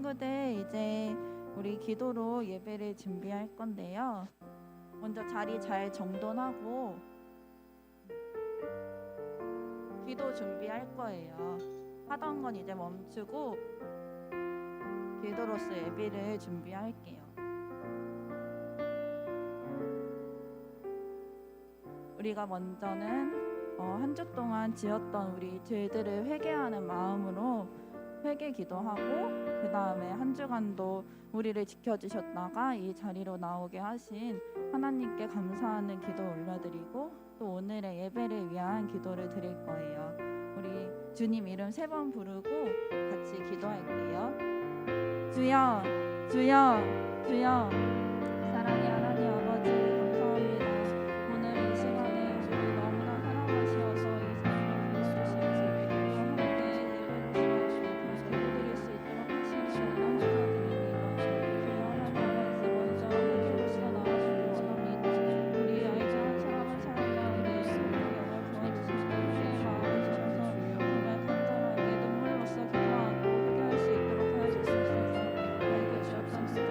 친구들, 이제 우리 기도로 예배를 준비할 건데요. 먼저 자리 잘 정돈하고 기도 준비할 거예요. 하던 건 이제 멈추고 기도로서 예배를 준비할게요. 우리가 먼저는 한 주 동안 지었던 우리 죄들을 회개하는 마음으로 회개 기도하고, 그 다음에 한 주간도 우리를 지켜주셨다가 이 자리로 나오게 하신 하나님께 감사하는 기도 올려드리고, 또 오늘의 예배를 위한 기도를 드릴 거예요. 우리 주님 이름 3번 부르고 같이 기도할게요. 주여, 주여, 주여. 사랑의 하나님 아버지, 감사합니다. 오늘 이 시간에 우리 너무나 사랑하시어서 이 삶을 불러주시고 함께 예배를 기도드릴 수 있도록 하시니 감사드립니다. 주여, 하나님 아버지, 먼저 회개로서 나아가시기 원합니다. 우리 알지 한 사람은 사랑과 우리 예수님의 영을 부어주시고 우리의 마음을 주셔서 정말 간절하게 눈물로써 기도하고 회개할 수 있도록 하여주시옵소서. 알게 지었던 죄들,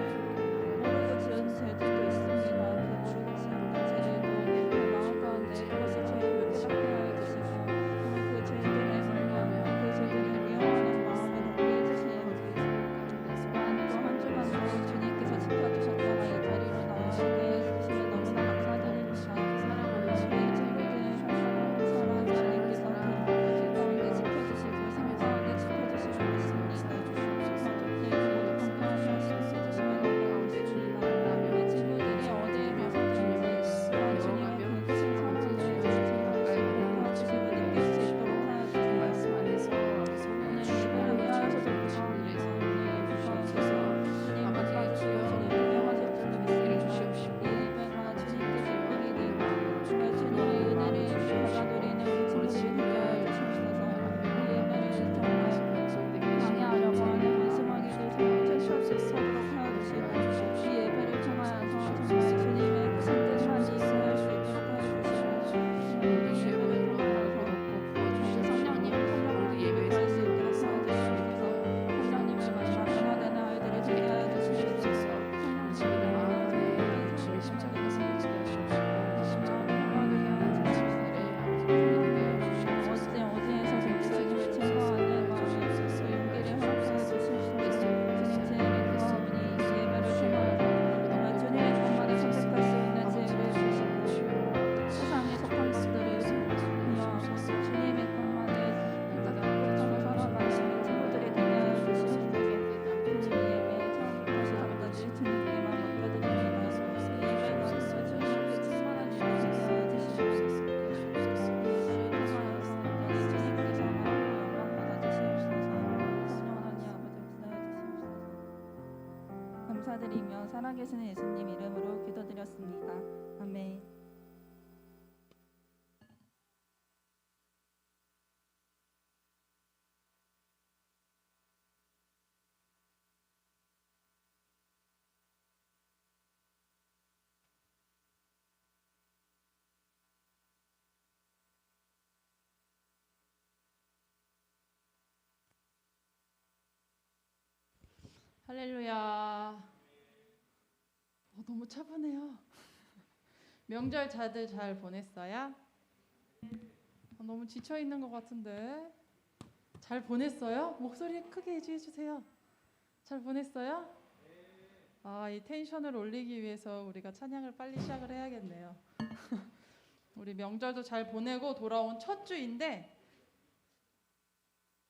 모르고 지은 죄들도 있습니다. 그 모르고 지었던 죄들도 내 마음 가운데 그것을 죄를 깨닫게 하여 주시고, 오늘 그 죄들을 말미암아 그 죄들을 미워하는 마음을 갖게 해주시옵소서. 또한 또 한 주간도 주님께서 지켜주셨다가 이 자리로 나오게 해주시면 너무나 감사드립니다. 우리 친구들 한 사람 한 사람 주님께서 그 가운데 지켜주시고 삶 가운데 지켜주시고 있습니다. 가족들 모두 건강하게 해주시면 너무 감사드립니다. 우리 친구들이 어디에 가서든지 그런 주님의 베푸신 사랑을 도와주시고 느낄 수 있도록 하여주세요. 오늘 예배를 위하여서도 감사합니다. 주님 가까이 주여서 유명하실 줄로 믿습니다. 이 예배가 주님께 기쁨이 되고 정말 주님의 은혜를 받아들이는 우리 친구들이 되게 하여 주시옵소서. 이 예배를 정말 방해하려고 하는 원수마귀를 퇴치하도록 하여 주시고, 이 예배를 통하여서 정말 주님의 크신 뜻만 이루어갈 수 있도록 하여 주시고, 이 예배를 통하여서 성령님 성령으로 예배할 수 있도록 하여 주시옵소서. 성령님을 만나 변화되는 아이들을 되게 하여 주시옵소서. 성령님의 심장에 생기게 하시옵소서. 어디에서 주님을 증거하는 마음에 있어서 용기를 허락하여 주시옵소서. 주님 제일의 구하오니 이 예배를 통하여서 정말 주님의 것만을 선택할 수 있는 지혜를 주시고, 세상에 속한 것들을 분노하고 주님의 것만을 따뜻하게 살아가시는 친구들이 되게 하여 주시옵소서. 주님 예배 처음부터 시작까지 주님께만 맡겨드립니다. 이 예배가 정말 주님께 충만한 예배 되게 하여 주시옵소서. 감사드리며 살아계신 예수님 이름으로 기도드렸습니다. 아멘. 할렐루야. 너무 차분해요. 명절 다들 잘 보냈어요? 너무 지쳐 있는 것 같은데. 잘 보냈어요? 목소리 크게 해주세요. 잘 보냈어요? 이 텐션을 올리기 위해서 우리가 찬양을 빨리 시작을 해야겠네요. 우리 명절도 잘 보내고 돌아온 첫 주인데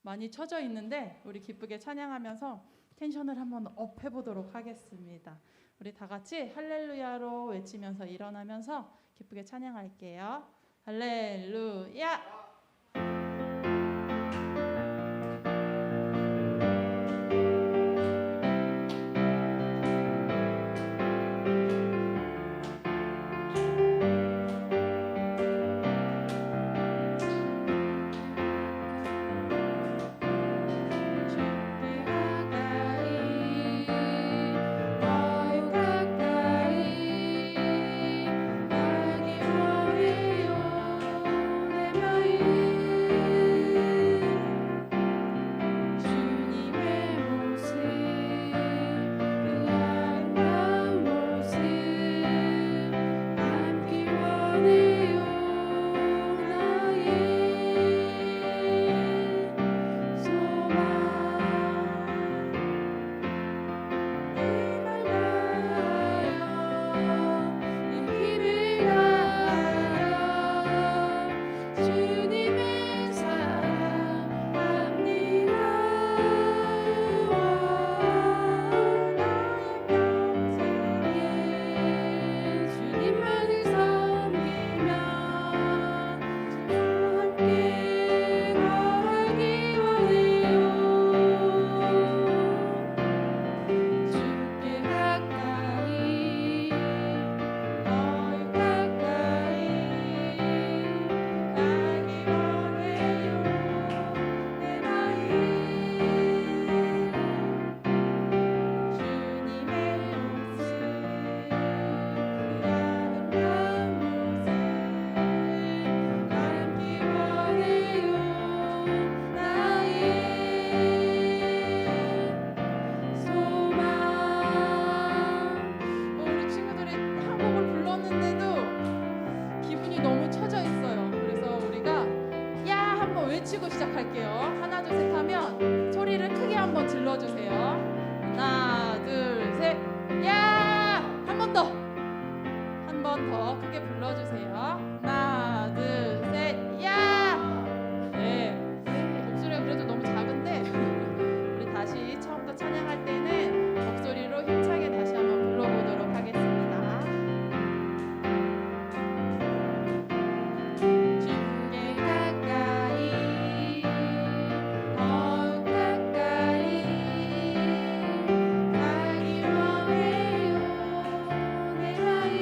많이 처져 있는데 우리 기쁘게 찬양하면서 텐션을 한번 업 해보도록 하겠습니다. 우리 다 같이 할렐루야로 외치면서 일어나면서 기쁘게 찬양할게요. 할렐루야. 가까이 번 더 크게 불러주세요. 하나, 둘, 셋, 야! 네, 목소리가 그래도 너무 작은데 우리 다시 처음부터 찬양할 때는 목소리로 힘차게 다시 한번 불러보도록 하겠습니다. 주께 가까이 더욱 가까이 가기 원해요 내 마음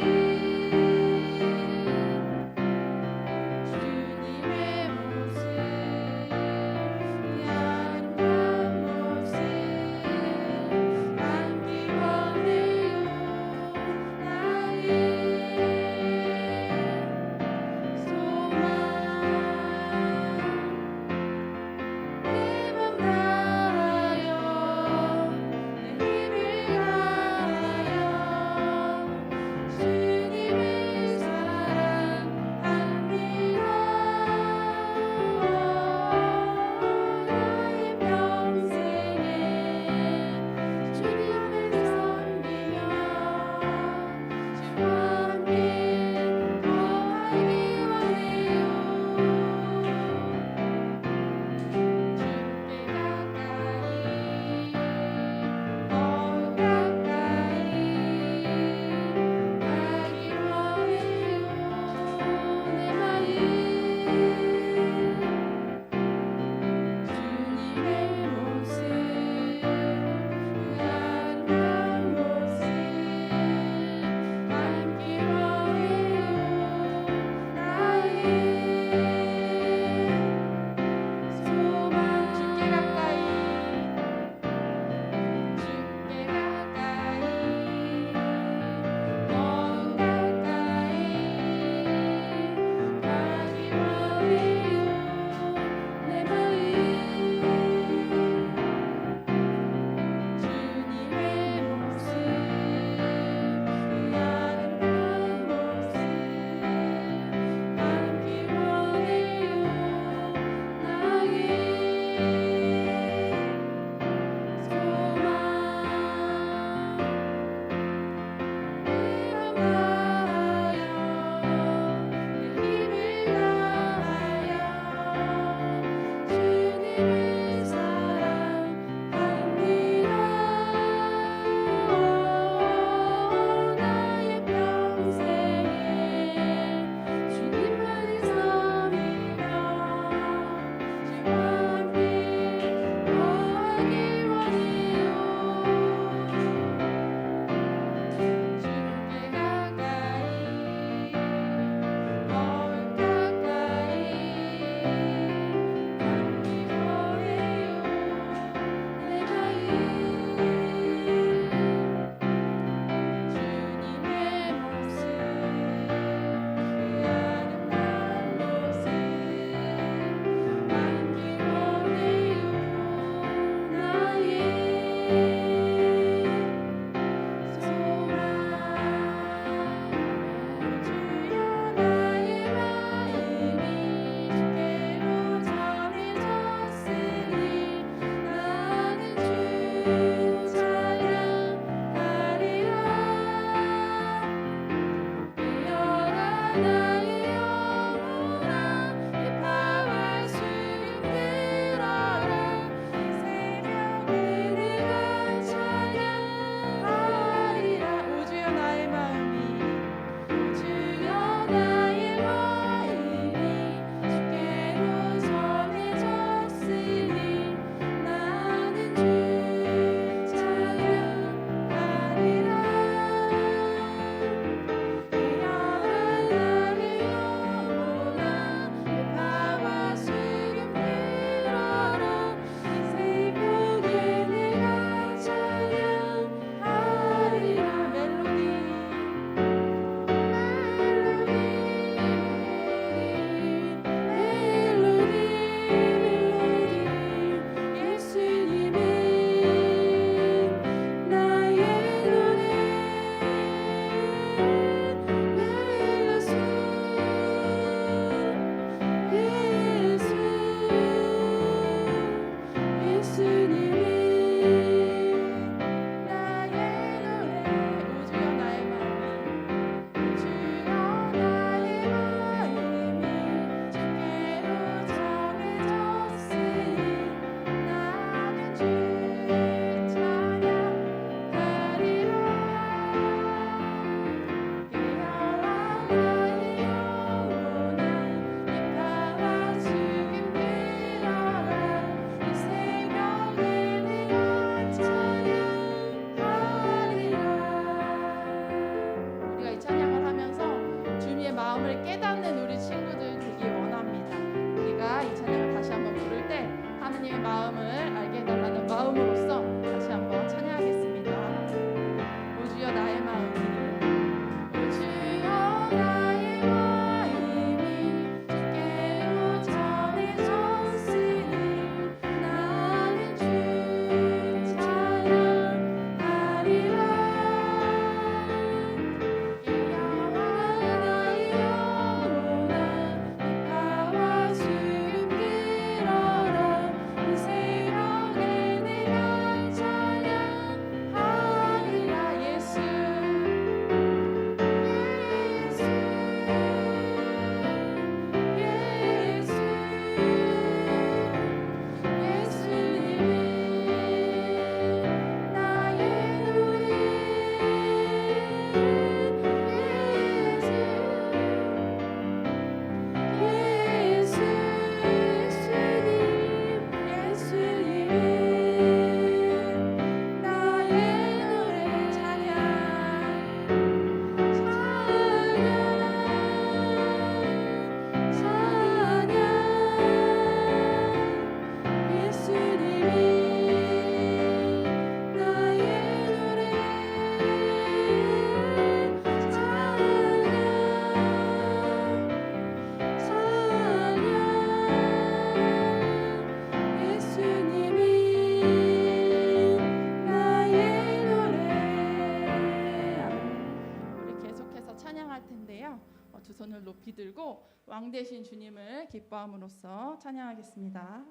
텐데요. 두 손을 높이 들고 왕 되신 주님을 기뻐함으로써 찬양하겠습니다.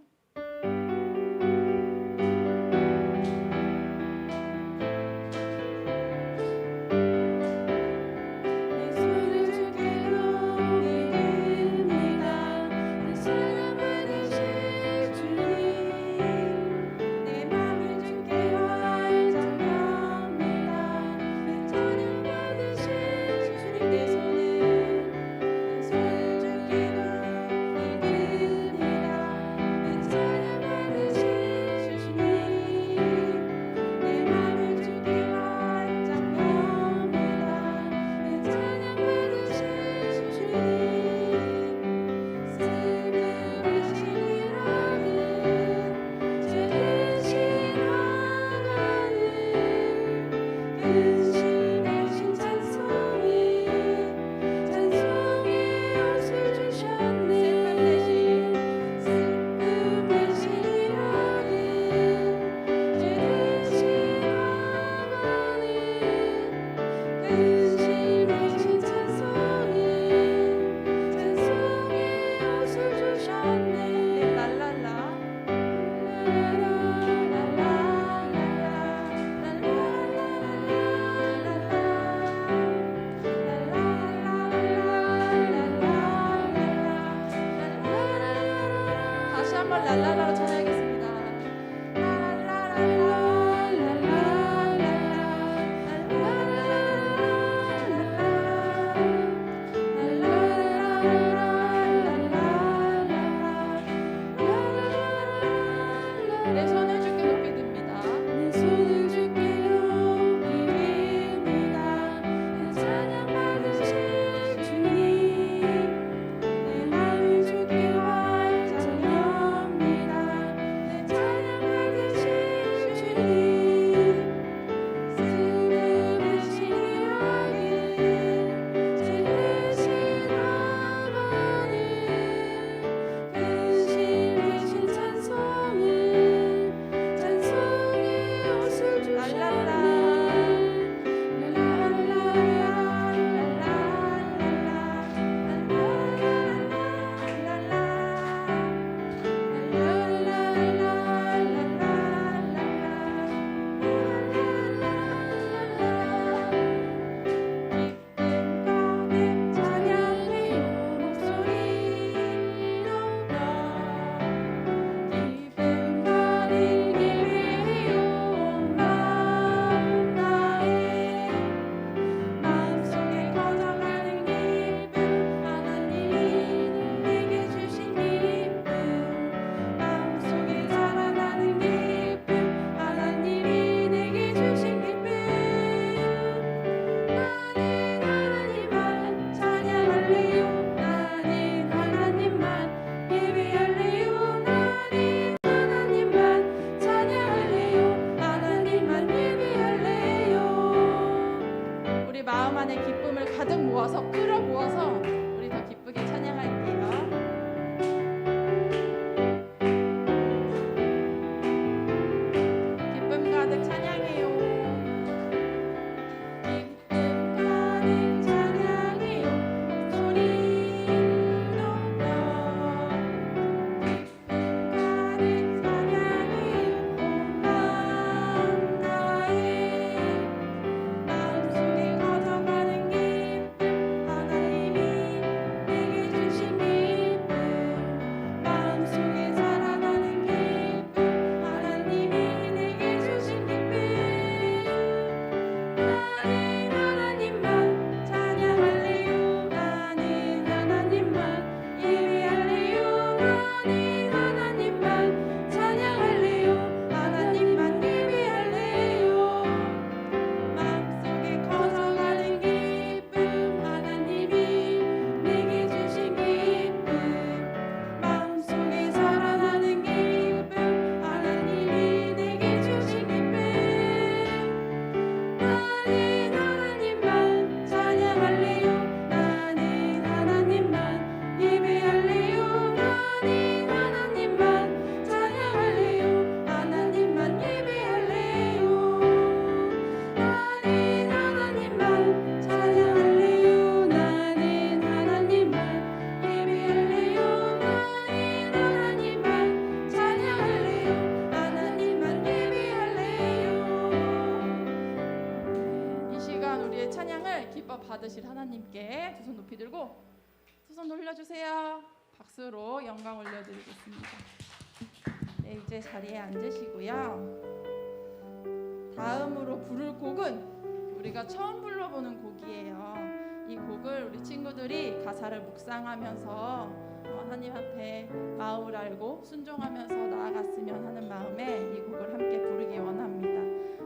다시 한번 랄랄라로 찬양하겠습니다. 내 손을 주께 높이 듭니다. 내 손을 주께 높이 듭니다. 내 찬양 받으실 주님, 내 맘을 주께 활짝 엽니다. 내 찬양 받으실 주님, 슬픔의 시력에 제 대신 어머니 근심 대신 찬송을 찬송의 옷을 주셨네. 찬양해요 목소리로 기쁨 가득 예배해요 마음 다해 마음속에 거져가는 기쁨 하나님이 내게 주신 기쁨 마음속에 자라나는 기쁨 하나님이 내게 주신 기쁨 나는 하나님만 찬양할래요 나는 하나님만 예배할래요 나는 하나님만 찬양할래요 하나님만 예배할래요. 우리 마음 안에 기쁨을 가득 모아서 끌어모아서 우리 더 기쁘게 찬양할게요. 기쁨 가득 찬양해요. 기쁨 가득 찬양해요 목소리 높여 기쁨 가득 찬양해요 마음 다해 마음속에 거져가는 기쁨 하나님이 내게 우리의 찬양을 기뻐 받으실 하나님께 두 손 높이 들고 두 손 올려주세요. 박수로 영광 올려드리겠습니다. 네, 이제 자리에 앉으시고요. 다음으로 부를 곡은 우리가 처음 불러보는 곡이에요. 이 곡을 우리 친구들이 가사를 묵상하면서 하나님 앞에 마음을 알고 순종하면서 나아갔으면 하는 마음에 이 곡을 함께 부르기 원합니다.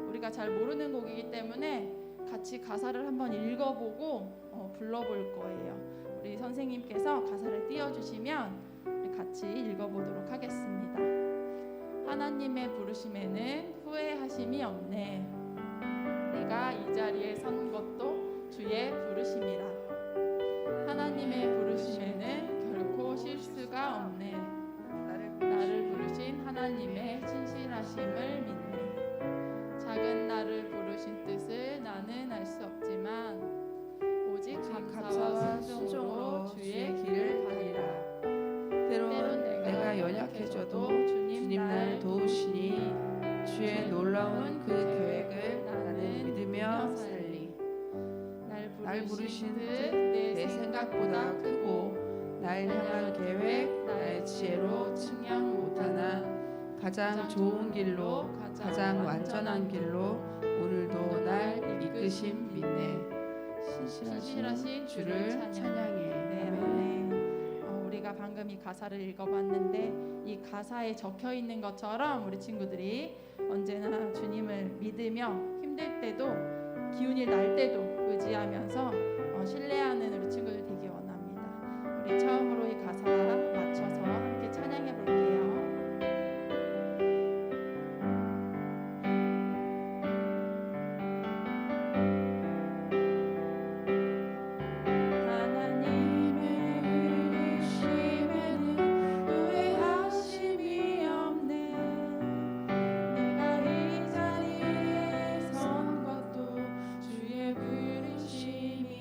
우리가 잘 모르는 곡이기 때문에 같이 가사를 한번 읽어보고 불러볼 거예요. 우리 선생님께서 가사를 띄워주시면 우리 같이 읽어보도록 하겠습니다. 하나님의 부르심에는 후회하심이 없네. 내가 이 자리에 선 것도 주의 부르심이라. 하나님의 부르심에는 결코 실수가 없네. 나를 부르신 하나님의 진실하심을 믿네. 작은 나를 부르신 뜻을 나는 알 수 없지만 오직 감사와 순종으로 주의 길을 가리라. 때론 내가 연약해져도 주님 날 도우시니 주의 놀라운 그 계획을 나는 믿으며 살리. 날 부르신 뜻 내 생각보다 크고 날 향한 계획 나의 지혜로 측량 못하나 가장 좋은 길로 가장 완전한 길로 오늘도 날 이끄심 믿네. 신실하신 주를 찬양해. 네, 아멘. 우리가 방금 이 가사를 읽어봤는데 이 가사에 적혀 있는 것처럼 우리 친구들이 언제나 주님을 믿으며 힘들 때도 기운이 날 때도 의지하면서 신뢰하는 우리 친구들 되기 원합니다. 우리 처음으로 이 가사 맞춰서 함께 찬양해 볼게요. 하나님의 부르심에는 후회하심이 없네. 내가 이 자리에 선 것도 주의 부르심이라.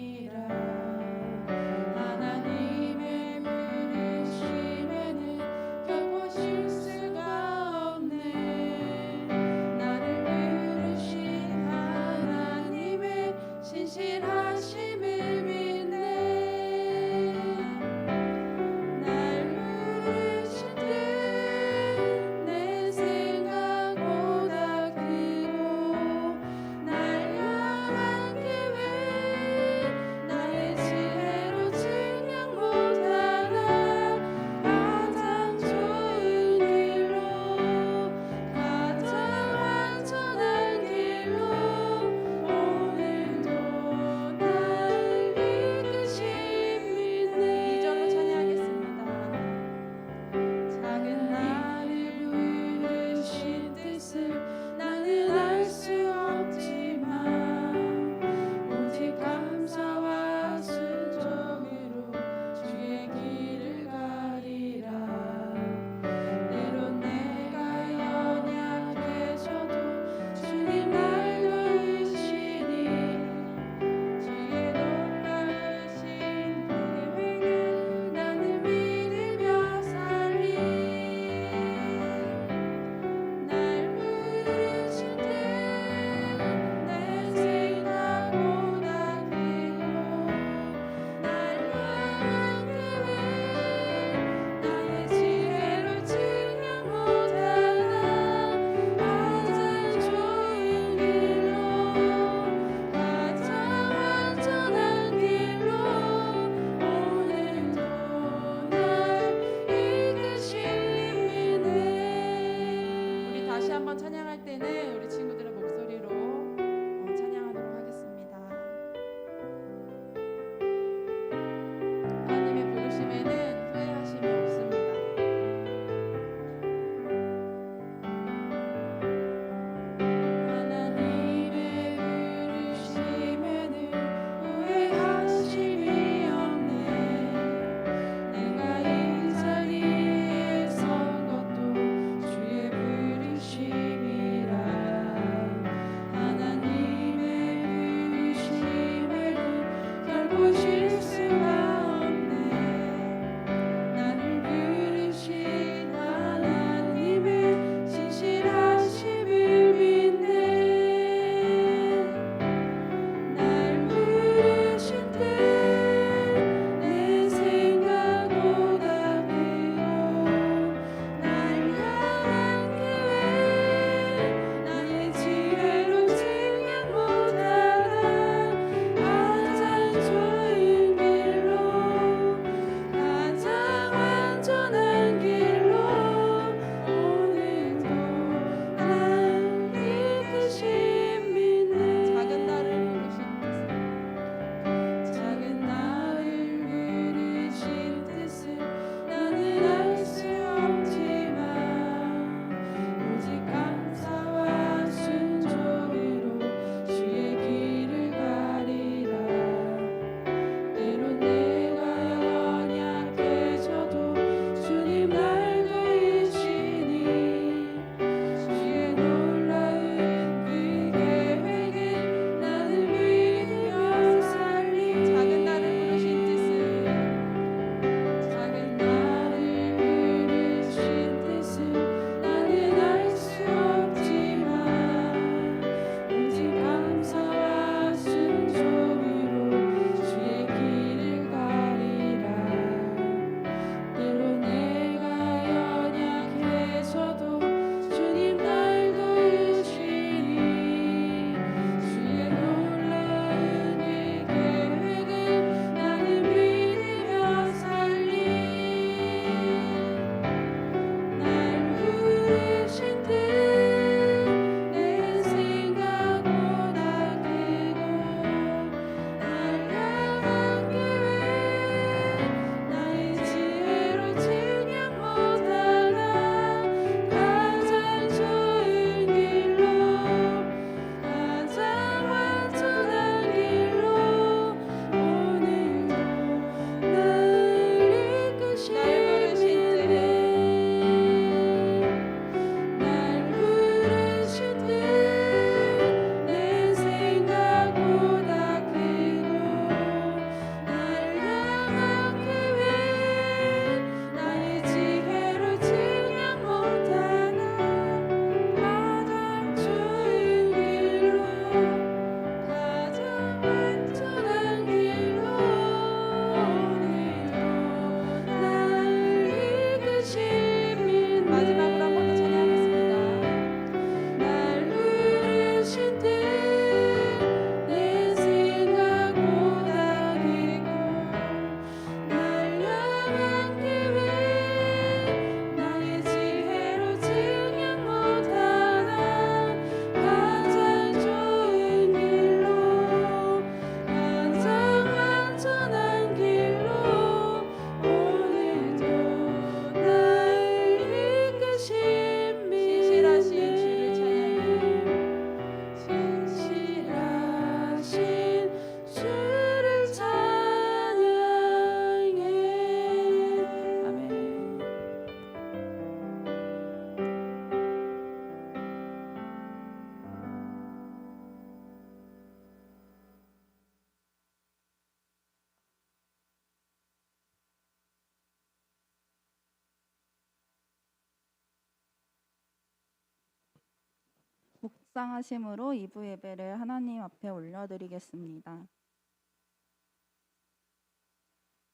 묵상하심으로 2부 예배를 하나님 앞에 올려드리겠습니다.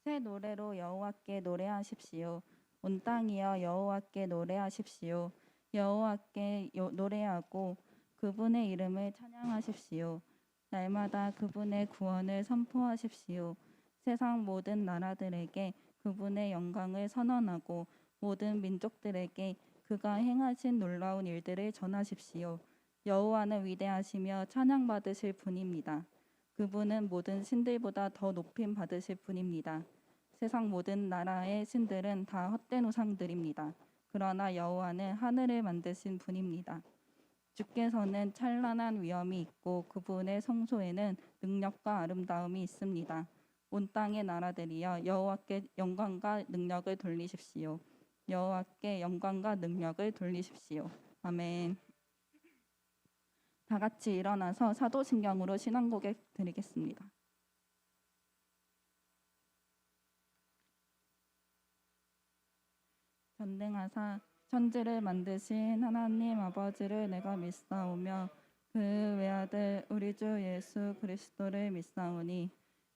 새 노래로 여호와께 노래하십시오. 온 땅이여 여호와께 노래하십시오. 여호와께 노래하고 그분의 이름을 찬양하십시오. 날마다 그분의 구원을 선포하십시오. 세상 모든 나라들에게 그분의 영광을 선언하고 모든 민족들에게 그가 행하신 놀라운 일들을 전하십시오. 여호와는 위대하시며 찬양받으실 분입니다. 그분은 모든 신들보다 더 높임 받으실 분입니다. 세상 모든 나라의 신들은 다 헛된 우상들입니다. 그러나 여호와는 하늘을 만드신 분입니다. 주께서는 찬란한 위엄이 있고 그분의 성소에는 능력과 아름다움이 있습니다. 온 땅의 나라들이여 여호와께 영광과 능력을 돌리십시오. 여호와께 영광과 능력을 돌리십시오. 아멘. 다 같이 일어나서 사도신경으로 신앙고백 드리겠습니다. 전능하사 천지를 만드신 하나님 아버지를 내가 믿사오며 그 외아들 우리 주 예수 그리스도를 믿사오니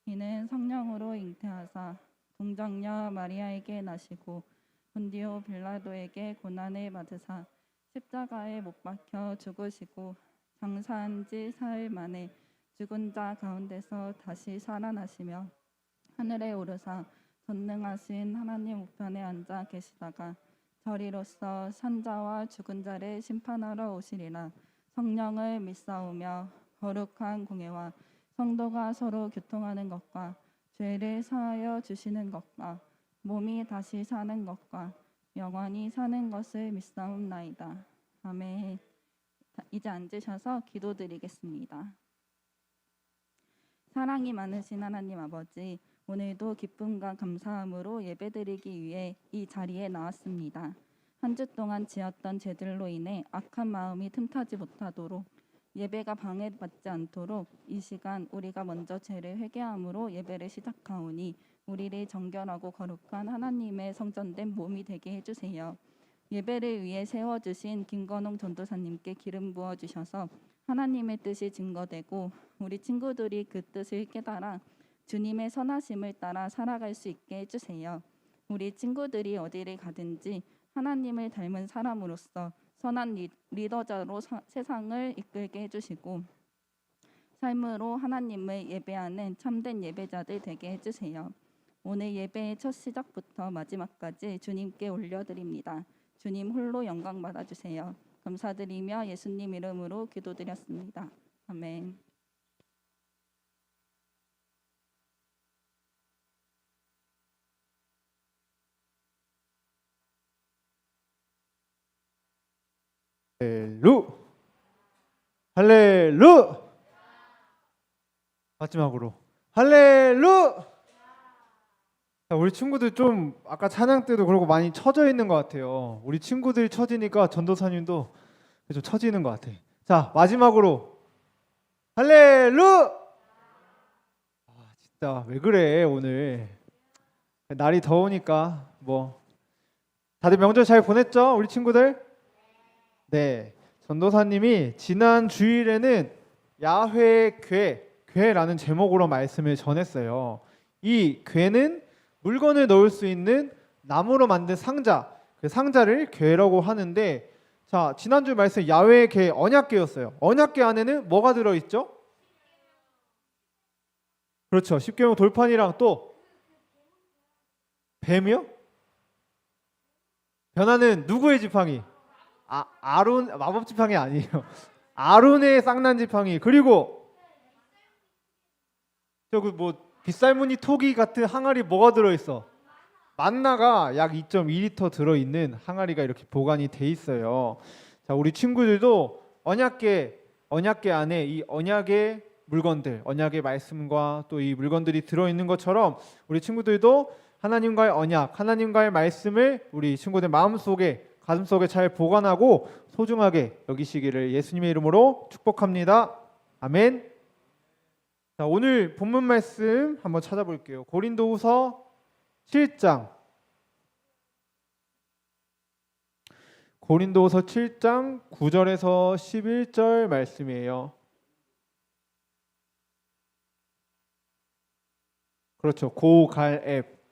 이는 성령으로 잉태하사 동정녀 마리아에게 나시고 본디오 빌라도에게 고난을 받으사 십자가에 못 박혀 죽으시고 장사한 지 사흘 만에 죽은 자 가운데서 다시 살아나시며 하늘에 오르사 전능하신 하나님 우편에 앉아 계시다가 저리로서 산자와 죽은 자를 심판하러 오시리라. 성령을 믿사오며 거룩한 공예와 성도가 서로 교통하는 것과 죄를 사하여 주시는 것과 몸이 다시 사는 것과 영원히 사는 것을 믿사옵나이다. 아멘. 이제 앉으셔서 기도드리겠습니다. 사랑이 많으신 하나님 아버지, 오늘도 기쁨과 감사함으로 예배드리기 위해 이 자리에 나왔습니다. 한 주 동안 지었던 죄들로 인해 악한 마음이 틈타지 못하도록 예배가 방해받지 않도록 이 시간 우리가 먼저 죄를 회개함으로 예배를 시작하오니 우리를 정결하고 거룩한 하나님의 성전된 몸이 되게 해주세요. 예배를 위해 세워주신 김건홍 전도사님께 기름 부어주셔서 하나님의 뜻이 증거되고 우리 친구들이 그 뜻을 깨달아 주님의 선하심을 따라 살아갈 수 있게 해주세요. 우리 친구들이 어디를 가든지 하나님을 닮은 사람으로서 선한 리더자로 세상을 이끌게 해주시고 삶으로 하나님을 예배하는 참된 예배자들 되게 해주세요. 오늘 예배의 첫 시작부터 마지막까지 주님께 올려드립니다. 주님 홀로 영광 받아주세요. 감사드리며 예수님 이름으로 기도드렸습니다. 아멘. 할렐루 할렐루 마지막으로 할렐루. 자, 우리 친구들 좀 아까 찬양 때도 그러고 많이 처져 있는 것 같아요. 우리 친구들이 처지니까 전도사님도 좀 처지는 것 같아. 자, 마지막으로 할렐루. 아, 진짜 왜 그래 오늘 날이 더우니까. 뭐 다들 명절 잘 보냈죠 우리 친구들? 네, 전도사님이 지난 주일에는 야훼 궤라는 제목으로 말씀을 전했어요. 이 궤는 물건을 넣을 수 있는 나무로 만든 상자, 그 상자를 궤라고 하는데, 자, 지난주 말씀 야훼 궤 언약궤였어요. 언약궤 안에는 뭐가 들어있죠? 그렇죠, 십계명 돌판이랑 또 뱀이요? 변화는 누구의 지팡이? 아론, 마법 지팡이 아니에요. 아론의 쌍난 지팡이. 그리고 저그 뭐 빗살무늬 토기 같은 항아리 뭐가 들어있어? 만나가 약 2.2리터 들어있는 항아리가 이렇게 보관이 돼 있어요. 자, 우리 친구들도 언약궤 안에 이 언약의 물건들, 언약의 말씀과 또 이 물건들이 들어있는 것처럼 우리 친구들도 하나님과의 언약, 하나님과의 말씀을 우리 친구들 마음속에, 가슴속에 잘 보관하고 소중하게 여기시기를 예수님의 이름으로 축복합니다. 아멘. 자, 오늘 본문 말씀 한번 찾아볼게요. 고린도후서 7장 고린도후서 7장 9절에서 11절 말씀이에요. 그렇죠. 고갈앱.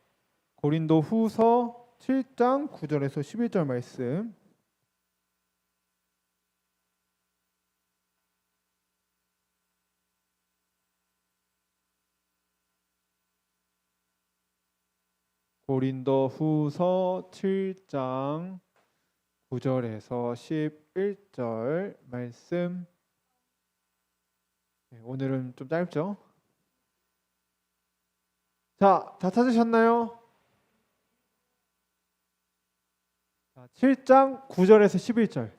고린도후서 7장 9절에서 11절 말씀. 고린도후서 7장 9절에서 11절 말씀. 오늘은 좀 짧죠? 자, 다 찾으셨나요? 7장 9절에서 11절.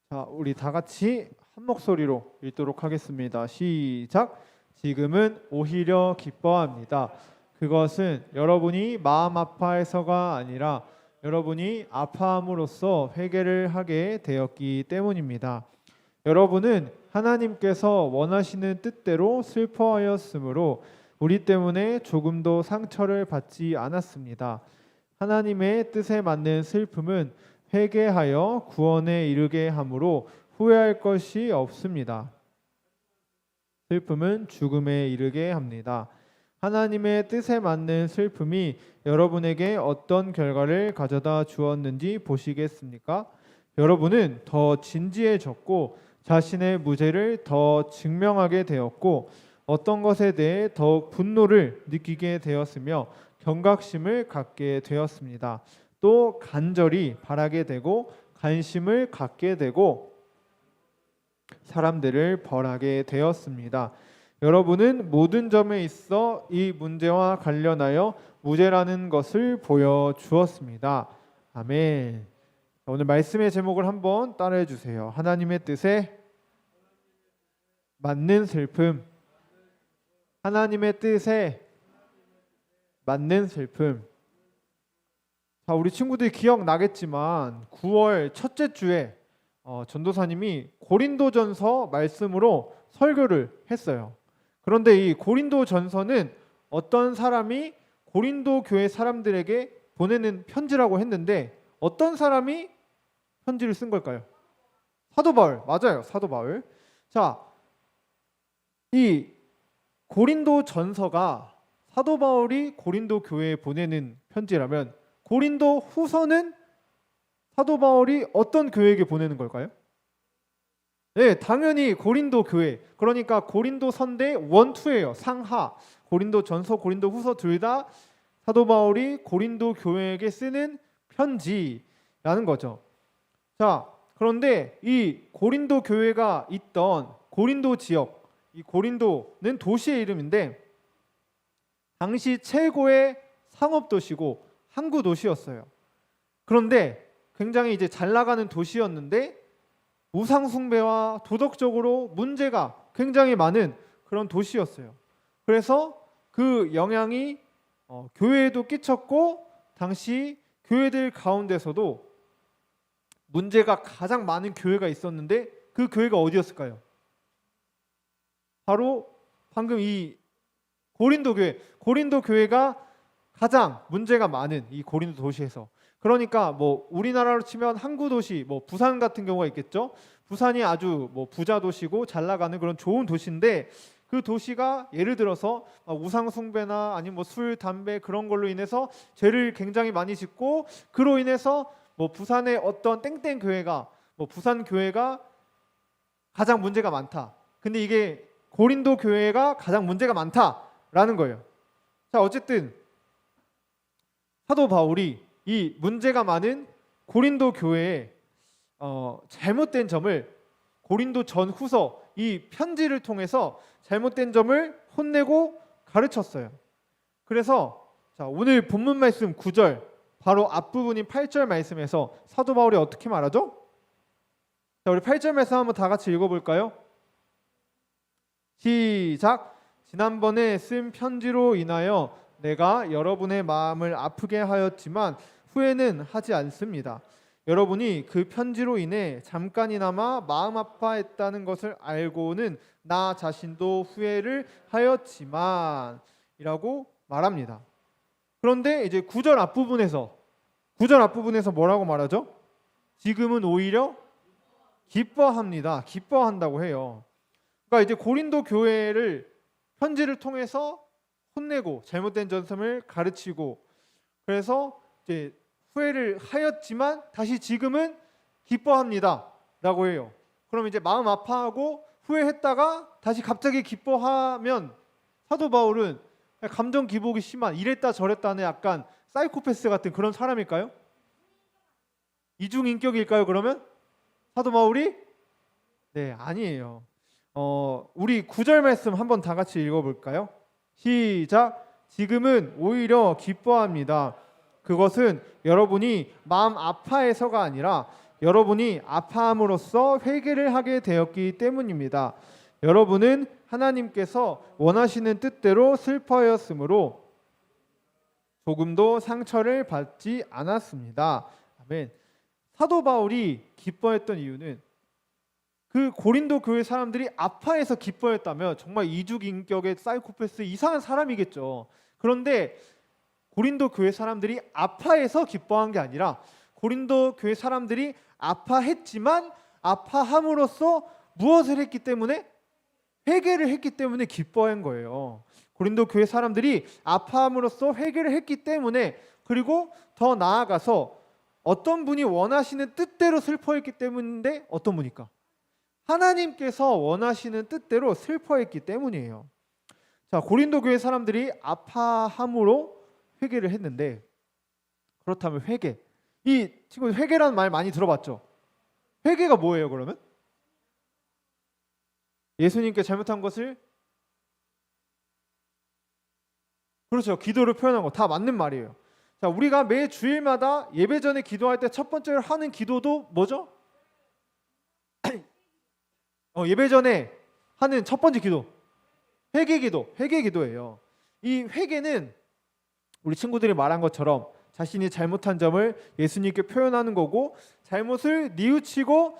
자, 우리 다 같이 한 목소리로 읽도록 하겠습니다. 시작. 지금은 오히려 기뻐합니다. 그것은 여러분이 마음 아파해서가 아니라 여러분이 아파함으로써 회개를 하게 되었기 때문입니다. 여러분은 하나님께서 원하시는 뜻대로 슬퍼하였으므로 우리 때문에 조금도 상처를 받지 않았습니다. 하나님의 뜻에 맞는 슬픔은 회개하여 구원에 이르게 함으로 후회할 것이 없습니다. 슬픔은 죽음에 이르게 합니다. 하나님의 뜻에 맞는 슬픔이 여러분에게 어떤 결과를 가져다 주었는지 보시겠습니까? 여러분은 더 진지해졌고 자신의 무죄를 더 증명하게 되었고 어떤 것에 대해 더욱 분노를 느끼게 되었으며 경각심을 갖게 되었습니다. 또 간절히 바라게 되고 관심을 갖게 되고 사람들을 벌하게 되었습니다. 여러분은 모든 점에 있어 이 문제와 관련하여 무죄라는 것을 보여주었습니다. 아멘. 오늘 말씀의 제목을 한번 따라해 주세요. 하나님의 뜻에 맞는 슬픔. 하나님의 뜻에 맞는 슬픔. 자, 우리 친구들이 기억나겠지만 9월 첫째 주에 전도사님이 고린도전서 말씀으로 설교를 했어요. 그런데 이 고린도전서는 어떤 사람이 고린도 교회 사람들에게 보내는 편지라고 했는데 어떤 사람이 편지를 쓴 걸까요? 사도 바울. 맞아요. 사도 바울. 자, 이 고린도전서가 사도 바울이 고린도 교회에 보내는 편지라면 고린도 후서는 사도 바울이 어떤 교회에게 보내는 걸까요? 네, 당연히 고린도 교회. 그러니까 고린도 선대 1, 2예요. 상하. 고린도 전서, 고린도 후서 둘 다 사도 바울이 고린도 교회에게 쓰는 편지라는 거죠. 자, 그런데 이 고린도 교회가 있던 고린도 지역, 이 고린도는 도시의 이름인데 당시 최고의 상업 도시고 항구 도시였어요. 그런데 굉장히 이제 잘 나가는 도시였는데 우상 숭배와 도덕적으로 문제가 굉장히 많은 그런 도시였어요. 그래서 그 영향이 교회에도 끼쳤고 당시 교회들 가운데서도 문제가 가장 많은 교회가 있었는데 그 교회가 어디였을까요? 바로 방금 이 고린도 교회. 고린도 교회가 가장 문제가 많은 이 고린도 도시에서, 그러니까 뭐 우리나라로 치면 항구 도시, 뭐 부산 같은 경우가 있겠죠. 부산이 아주 뭐 부자 도시고 잘 나가는 그런 좋은 도시인데 그 도시가 예를 들어서 우상 숭배나 아니면 뭐 술, 담배 그런 걸로 인해서 죄를 굉장히 많이 짓고 그로 인해서 뭐 부산의 어떤 땡땡 교회가 뭐 부산 교회가 가장 문제가 많다. 근데 이게 고린도 교회가 가장 문제가 많다라는 거예요. 자, 어쨌든 사도 바울이 이 문제가 많은 고린도 교회에 잘못된 점을 고린도 전후서 이 편지를 통해서 잘못된 점을 혼내고 가르쳤어요. 그래서 자, 오늘 본문 말씀 9절 바로 앞부분인 8절 말씀에서 사도 바울이 어떻게 말하죠? 자, 우리 8절 말씀 한번 다 같이 읽어볼까요? 시작. 지난번에 쓴 편지로 인하여 내가 여러분의 마음을 아프게 하였지만 후회는 하지 않습니다. 여러분이 그 편지로 인해 잠깐이나마 마음 아파했다는 것을 알고는 나 자신도 후회를 하였지만 이라고 말합니다. 그런데 이제 구절 앞부분에서 뭐라고 말하죠? 지금은 오히려 기뻐합니다. 기뻐한다고 해요. 그러니까 이제 고린도 교회를 편지를 통해서 혼내고 잘못된 전씀을 가르치고 그래서 이제 후회를 하였지만 다시 지금은 기뻐합니다라고 해요. 그럼 이제 마음 아파하고 후회했다가 다시 갑자기 기뻐하면 사도 바울은 감정 기복이 심한 이랬다 저랬다는 약간 사이코패스 같은 그런 사람일까요? 이중인격일까요? 그러면 사도 바울이 네, 아니에요. 우리 9절 말씀 한번 다 같이 읽어볼까요? 시작. 지금은 오히려 기뻐합니다. 그것은 여러분이 마음 아파해서가 아니라 여러분이 아파함으로써 회개를 하게 되었기 때문입니다. 여러분은 하나님께서 원하시는 뜻대로 슬퍼하였으므로 조금도 상처를 받지 않았습니다. 아멘. 사도 바울이 기뻐했던 이유는 그 고린도 교회 사람들이 아파해서 기뻐했다면 정말 이중인격의 사이코패스 이상한 사람이겠죠. 그런데 고린도 교회 사람들이 아파해서 기뻐한 게 아니라 고린도 교회 사람들이 아파했지만 아파함으로써 무엇을 했기 때문에 회개를 했기 때문에 기뻐한 거예요. 고린도 교회 사람들이 아파함으로써 회개를 했기 때문에 그리고 더 나아가서 어떤 분이 원하시는 뜻대로 슬퍼했기 때문인데 어떤 분일까? 하나님께서 원하시는 뜻대로 슬퍼했기 때문이에요. 자, 고린도 교회 사람들이 아파함으로 회개를 했는데 그렇다면 회개. 이 친구 회개라는 말 많이 들어봤죠? 회개가 뭐예요, 그러면? 예수님께 잘못한 것을 그렇죠. 기도를 표현한 거 다 맞는 말이에요. 자, 우리가 매 주일마다 예배 전에 기도할 때 첫 번째로 하는 기도도 뭐죠? 예배 전에 하는 첫 번째 기도 회개 기도예요. 이 회개는 우리 친구들이 말한 것처럼 자신이 잘못한 점을 예수님께 표현하는 거고 잘못을 뉘우치고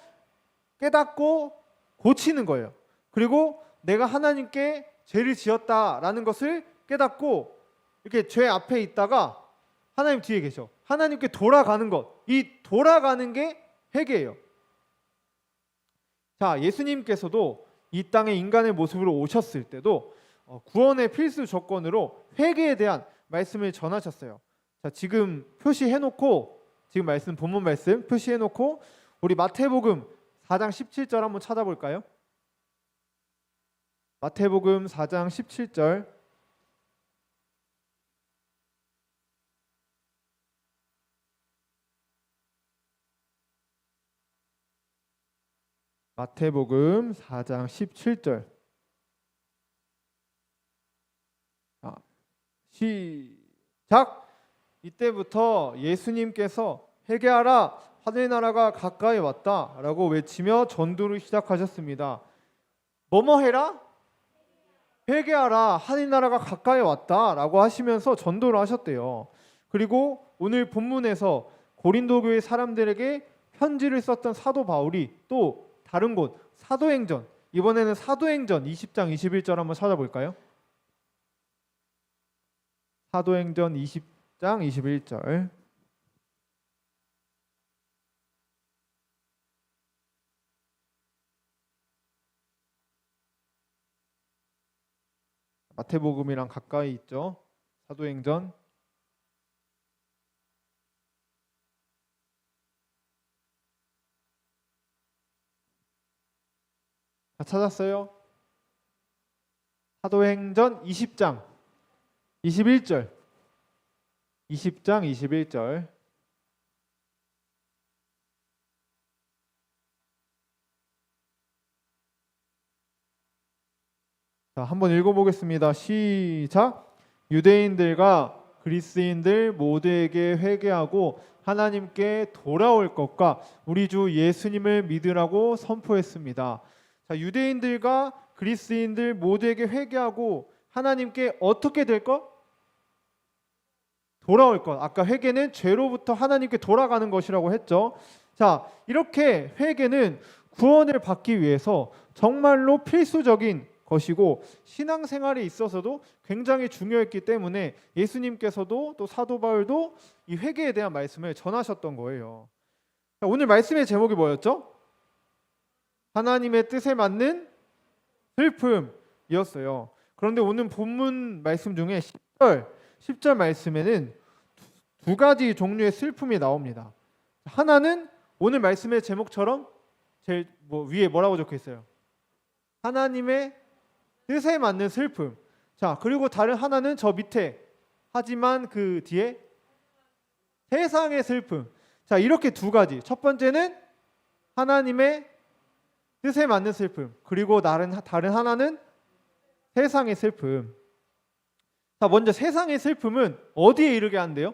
깨닫고 고치는 거예요. 그리고 내가 하나님께 죄를 지었다라는 것을 깨닫고 이렇게 죄 앞에 있다가 하나님 뒤에 계셔. 하나님께 돌아가는 것. 이 돌아가는 게 회개예요. 자, 예수님께서도 이 땅에 인간의 모습으로 오셨을 때도 구원의 필수 조건으로 회개에 대한 말씀을 전하셨어요. 자, 지금 표시해놓고 지금 말씀 본문 말씀 표시해놓고 우리 마태복음 4장 17절 한번 찾아볼까요? 마태복음 4장 17절 마태복음 4장 17절 시작. 이때부터 예수님께서 회개하라 하늘의 나라가 가까이 왔다 라고 외치며 전도를 시작하셨습니다. 뭐뭐 해라? 회개하라 하늘의 나라가 가까이 왔다 라고 하시면서 전도를 하셨대요. 그리고 오늘 본문에서 고린도 교회 사람들에게 편지를 썼던 사도 바울이 또 다른 곳 사도행전, 이번에는 사도행전 20장 21절 한번 찾아볼까요? 사도행전 20장 21절 마태복음이랑 가까이 있죠. 사도행전 다 찾았어요? 사도행전 20장 21절 20장 21절 자, 한번 읽어보겠습니다. 시작. 유대인들과 그리스인들 모두에게 회개하고 하나님께 돌아올 것과 우리 주 예수님을 믿으라고 선포했습니다. 자, 유대인들과 그리스인들 모두에게 회개하고 하나님께 어떻게 될 것? 돌아올 것. 아까 회개는 죄로부터 하나님께 돌아가는 것이라고 했죠. 자, 이렇게 회개는 구원을 받기 위해서 정말로 필수적인 것이고 신앙생활에 있어서도 굉장히 중요했기 때문에 예수님께서도 또 사도 바울도 이 회개에 대한 말씀을 전하셨던 거예요. 자, 오늘 말씀의 제목이 뭐였죠? 하나님의 뜻에 맞는 슬픔이었어요. 그런데 오늘 본문 말씀 중에 10절 말씀에는 두 가지 종류의 슬픔이 나옵니다. 하나는 오늘 말씀의 제목처럼 제일 위에 뭐라고 적혀 있어요? 하나님의 뜻에 맞는 슬픔. 자, 그리고 다른 하나는 저 밑에 하지만 그 뒤에 세상의 슬픔. 자, 이렇게 두 가지. 첫 번째는 하나님의 뜻에 맞는 슬픔. 그리고 다른 하나는 세상의 슬픔. 자, 먼저 세상의 슬픔은 어디에 이르게 한대요?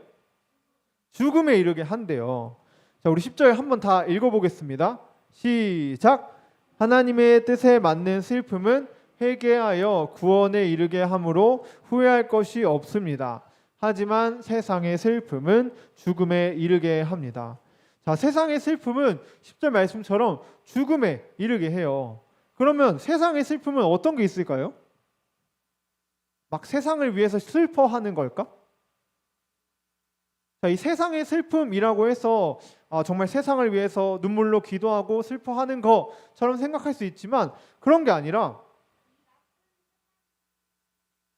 죽음에 이르게 한대요. 자, 우리 10절 한번 다 읽어보겠습니다. 시작. 하나님의 뜻에 맞는 슬픔은 회개하여 구원에 이르게 함으로 후회할 것이 없습니다. 하지만 세상의 슬픔은 죽음에 이르게 합니다. 자, 세상의 슬픔은 10절 말씀처럼 죽음에 이르게 해요. 그러면 세상의 슬픔은 어떤 게 있을까요? 막 세상을 위해서 슬퍼하는 걸까? 자, 이 세상의 슬픔이라고 해서 정말 세상을 위해서 눈물로 기도하고 슬퍼하는 것처럼 생각할 수 있지만 그런 게 아니라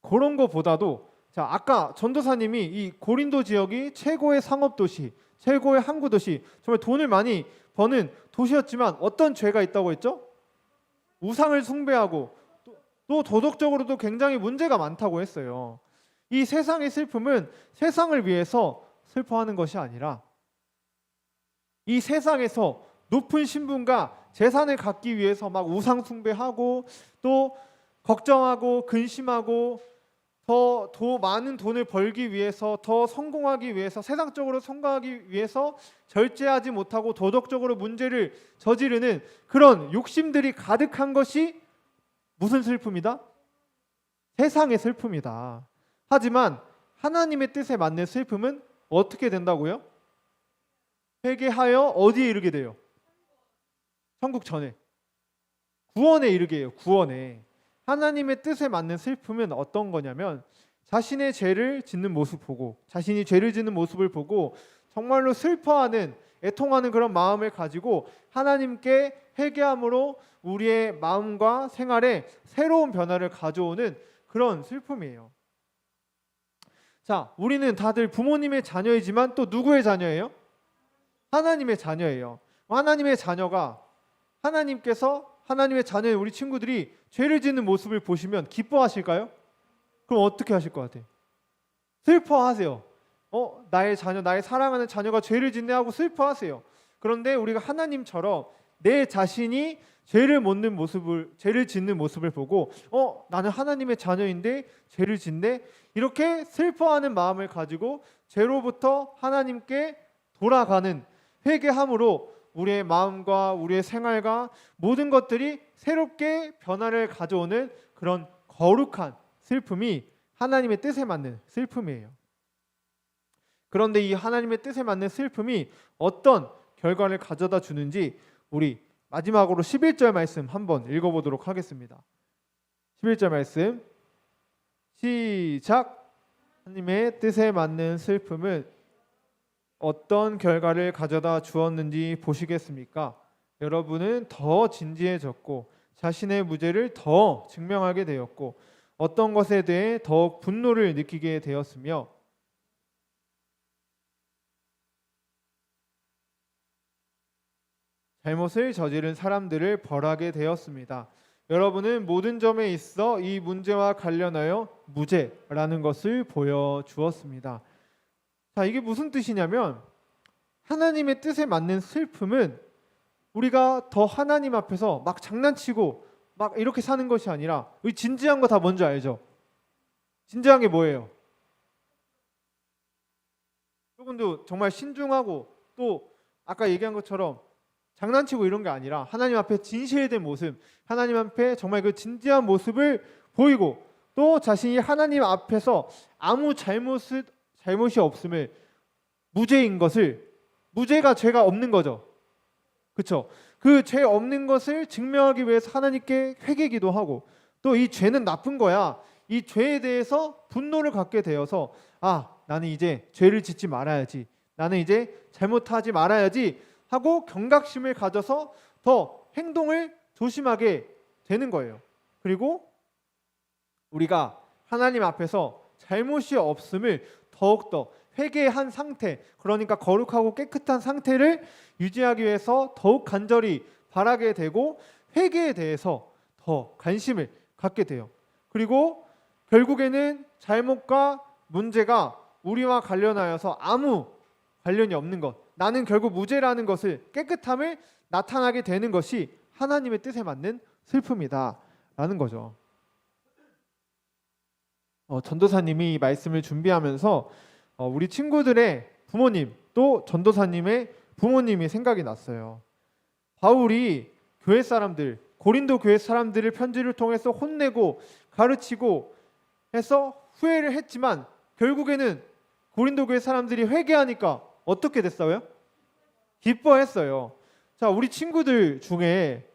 그런 거보다도 자, 아까 전도사님이 이 고린도 지역이 최고의 상업도시, 최고의 항구도시, 정말 돈을 많이 버는 도시였지만 어떤 죄가 있다고 했죠? 우상을 숭배하고 또 도덕적으로도 굉장히 문제가 많다고 했어요. 이 세상의 슬픔은 세상을 위해서 슬퍼하는 것이 아니라 이 세상에서 높은 신분과 재산을 갖기 위해서 막 우상 숭배하고 또 걱정하고 근심하고 더 많은 돈을 벌기 위해서 더 성공하기 위해서 세상적으로 성공하기 위해서 절제하지 못하고 도덕적으로 문제를 저지르는 그런 욕심들이 가득한 것이 무슨 슬픔이다? 세상의 슬픔이다. 하지만 하나님의 뜻에 맞는 슬픔은 어떻게 된다고요? 회개하여 어디에 이르게 돼요? 천국 전에 구원에 이르게 해요. 구원에. 하나님의 뜻에 맞는 슬픔은 어떤 거냐면 자신의 죄를 짓는 모습 보고 자신이 죄를 짓는 모습을 보고 정말로 슬퍼하는 애통하는 그런 마음을 가지고 하나님께 회개함으로 우리의 마음과 생활에 새로운 변화를 가져오는 그런 슬픔이에요. 자, 우리는 다들 부모님의 자녀이지만 또 누구의 자녀예요? 하나님의 자녀예요. 하나님의 자녀가 하나님의 자녀의 우리 친구들이 죄를 짓는 모습을 보시면 기뻐하실까요? 그럼 어떻게 하실 것 같아요? 슬퍼하세요. 나의 자녀, 나의 사랑하는 자녀가 죄를 짓네 하고 슬퍼하세요. 그런데 우리가 하나님처럼 내 자신이 죄를 짓는 모습을 보고 나는 하나님의 자녀인데 죄를 짓네? 이렇게 슬퍼하는 마음을 가지고 죄로부터 하나님께 돌아가는 회개함으로 우리의 마음과 우리의 생활과 모든 것들이 새롭게 변화를 가져오는 그런 거룩한 슬픔이 하나님의 뜻에 맞는 슬픔이에요. 그런데 이 하나님의 뜻에 맞는 슬픔이 어떤 결과를 가져다 주는지 우리 마지막으로 11절 말씀 한번 읽어보도록 하겠습니다. 11절 말씀 시작. 하나님의 뜻에 맞는 슬픔은 어떤 결과를 가져다 주었는지 보시겠습니까? 여러분은 더 진지해졌고 자신의 무죄를 더 증명하게 되었고 어떤 것에 대해 더욱 분노를 느끼게 되었으며 잘못을 저지른 사람들을 벌하게 되었습니다. 여러분은 모든 점에 있어 이 문제와 관련하여 무죄라는 것을 보여주었습니다. 자, 이게 무슨 뜻이냐면 하나님의 뜻에 맞는 슬픔은 우리가 더 하나님 앞에서 막 장난치고 막 이렇게 사는 것이 아니라 우리 진지한 거 다 뭔지 알죠? 진지한 게 뭐예요? 여러분도 정말 신중하고 또 아까 얘기한 것처럼 장난치고 이런 게 아니라 하나님 앞에 진실된 모습, 하나님 앞에 정말 그 진지한 모습을 보이고 또 자신이 하나님 앞에서 아무 잘못이 없음을 무죄인 것을 무죄가 죄가 없는 거죠. 그렇죠? 그 죄 없는 것을 증명하기 위해서 하나님께 회개기도 하고 또 이 죄는 나쁜 거야. 이 죄에 대해서 분노를 갖게 되어서 나는 이제 죄를 짓지 말아야지. 나는 이제 잘못하지 말아야지 하고 경각심을 가져서 더 행동을 조심하게 되는 거예요. 그리고 우리가 하나님 앞에서 잘못이 없음을 더욱더 회개한 상태, 그러니까 거룩하고 깨끗한 상태를 유지하기 위해서 더욱 간절히 바라게 되고 회개에 대해서 더 관심을 갖게 돼요. 그리고 결국에는 잘못과 문제가 우리와 관련하여서 아무 관련이 없는 것, 나는 결국 무죄라는 것을, 깨끗함을 나타나게 되는 것이 하나님의 뜻에 맞는 슬픔이다 라는 거죠. 전도사님이 이 말씀을 준비하면서 우리 친구들의 부모님, 또 전도사님의 부모님이 생각이 났어요. 바울이 교회 사람들, 고린도 교회 사람들을 편지를 통해서 혼내고 가르치고 해서 후회를 했지만 결국에는 고린도 교회 사람들이 회개하니까 어떻게 됐어요? 기뻐했어요. 자, 우리 친구들 중에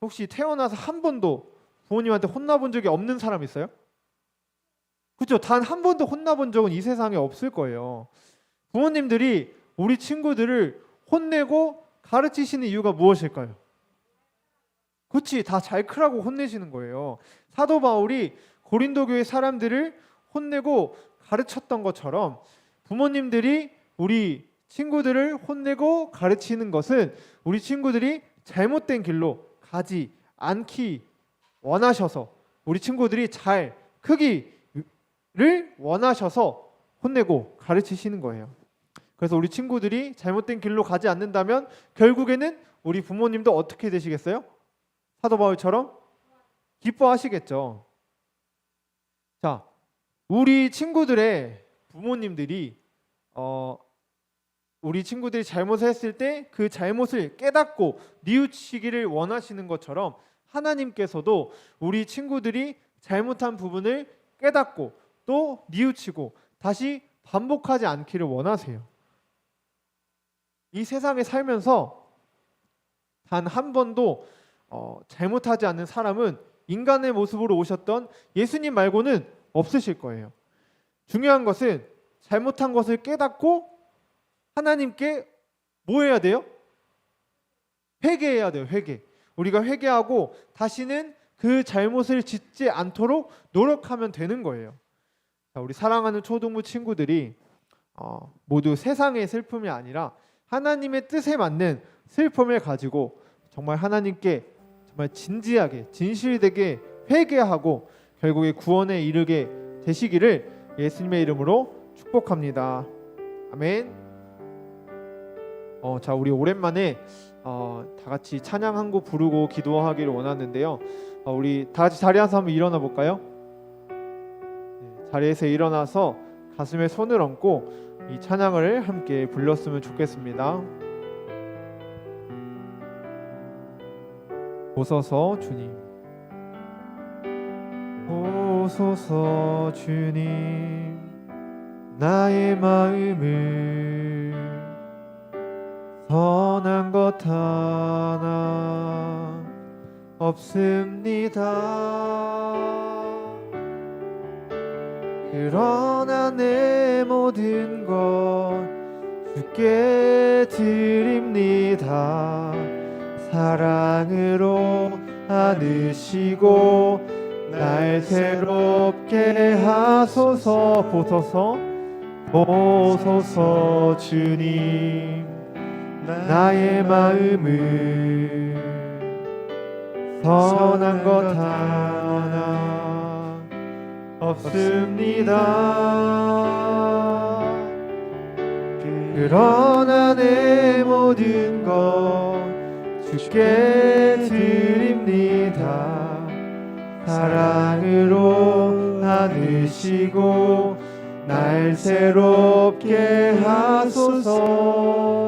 혹시 태어나서 한 번도 부모님한테 혼나본 적이 없는 사람 있어요? 그렇죠. 단 한 번도 혼나본 적은 이 세상에 없을 거예요. 부모님들이 우리 친구들을 혼내고 가르치시는 이유가 무엇일까요? 그렇지, 다 잘 크라고 혼내시는 거예요. 사도 바울이 고린도 교회 사람들을 혼내고 가르쳤던 것처럼 부모님들이 우리 친구들을 혼내고 가르치는 것은 우리 친구들이 잘못된 길로 가지 않기 원하셔서, 우리 친구들이 잘 크기를 원하셔서 혼내고 가르치시는 거예요. 그래서 우리 친구들이 잘못된 길로 가지 않는다면 결국에는 우리 부모님도 어떻게 되시겠어요? 사도 바울처럼 기뻐하시겠죠. 자, 우리 친구들의 부모님들이 우리 친구들이 잘못을 했을 때 그 잘못을 깨닫고 뉘우치기를 원하시는 것처럼 하나님께서도 우리 친구들이 잘못한 부분을 깨닫고 또 뉘우치고 다시 반복하지 않기를 원하세요. 이 세상에 살면서 단 한 번도 잘못하지 않는 사람은 인간의 모습으로 오셨던 예수님 말고는 없으실 거예요. 중요한 것은 잘못한 것을 깨닫고 하나님께 뭐 해야 돼요? 회개해야 돼요. 회개. 우리가 회개하고 다시는 그 잘못을 짓지 않도록 노력하면 되는 거예요. 자, 우리 사랑하는 초등부 친구들이 모두 세상의 슬픔이 아니라 하나님의 뜻에 맞는 슬픔을 가지고 정말 하나님께 정말 진지하게 진실되게 회개하고 결국에 구원에 이르게 되시기를 예수님의 이름으로 축복합니다. 아멘. 자, 우리 오랜만에 다 같이 찬양 한 곡 부르고 기도하기를 원하는데요. 우리 다 같이 자리에서 한번 일어나 볼까요? 네, 자리에서 일어나서 가슴에 손을 얹고 이 찬양을 함께 불렀으면 좋겠습니다. 오소서 주님, 오소서 주님, 나의 마음을 선한 것 하나 없습니다. 그러나 내 모든 것 주께 드립니다. 사랑으로 안으시고 날 새롭게 하소서. 보소서 주님, 나의 마음을 선한 것 하나 없습니다. 그러나 내 모든 것 주께 드립니다. 사랑으로 안으시고 날 새롭게 하소서.